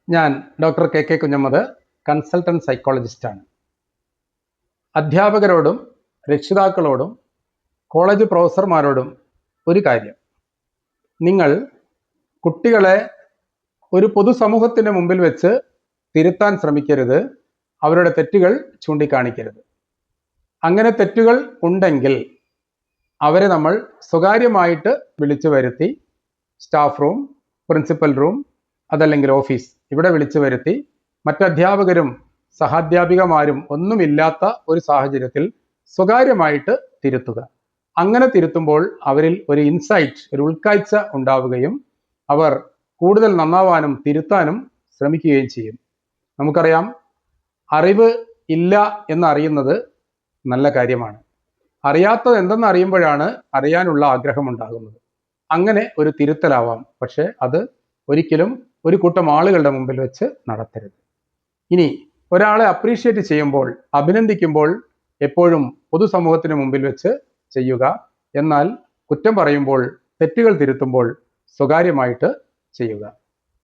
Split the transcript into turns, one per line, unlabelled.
ഞാൻ doctor K Kunhammad, consultant സൈക്കോളജിസ്റ്റാണ്. അധ്യാപകരോടും രക്ഷിതാക്കളോടും കോളേജ് പ്രൊഫസർമാരോടും ഒരു കാര്യം: നിങ്ങൾ കുട്ടികളെ ഒരു പൊതുസമൂഹത്തിന് മുമ്പിൽ വെച്ച് തിരുത്താൻ ശ്രമിക്കരുത്, അവരുടെ തെറ്റുകൾ ചൂണ്ടിക്കാണിക്കരുത്. അങ്ങനെ തെറ്റുകൾ ഉണ്ടെങ്കിൽ അവരെ നമ്മൾ സ്വകാര്യമായിട്ട് വിളിച്ചു വരുത്തി സ്റ്റാഫ് റൂം, പ്രിൻസിപ്പൽ റൂം, അതല്ലെങ്കിൽ ഓഫീസ്, ഇവിടെ വിളിച്ചു വരുത്തി മറ്റധ്യാപകരും സഹാധ്യാപികമാരും ഒന്നുമില്ലാത്ത ഒരു സാഹചര്യത്തിൽ സ്വകാര്യമായിട്ട് തിരുത്തുക. അങ്ങനെ തിരുത്തുമ്പോൾ അവരിൽ ഒരു ഇൻസൈറ്റ്, ഒരു ഉൾക്കാഴ്ച ഉണ്ടാവുകയും അവർ കൂടുതൽ നന്നാവാനും തിരുത്താനും ശ്രമിക്കുകയും ചെയ്യും. നമുക്കറിയാം, അറിവ് ഇല്ല എന്നറിയുന്നത് നല്ല കാര്യമാണ്. അറിയാത്തത് എന്തെന്ന് അറിയുമ്പോഴാണ് അറിയാനുള്ള ആഗ്രഹം ഉണ്ടാകുന്നത്. അങ്ങനെ ഒരു തിരുത്തലാവാം, പക്ഷെ അത് ഒരിക്കലും ഒരു കൂട്ടം ആളുകളുടെ മുമ്പിൽ വെച്ച് നടത്തരുത്. ഇനി ഒരാളെ അപ്രീഷിയേറ്റ് ചെയ്യുമ്പോൾ, അഭിനന്ദിക്കുമ്പോൾ എപ്പോഴും പൊതുസമൂഹത്തിന് മുമ്പിൽ വെച്ച് ചെയ്യുക. എന്നാൽ കുറ്റം പറയുമ്പോൾ, തെറ്റുകൾ തിരുത്തുമ്പോൾ സ്വകാര്യമായിട്ട് ചെയ്യുക.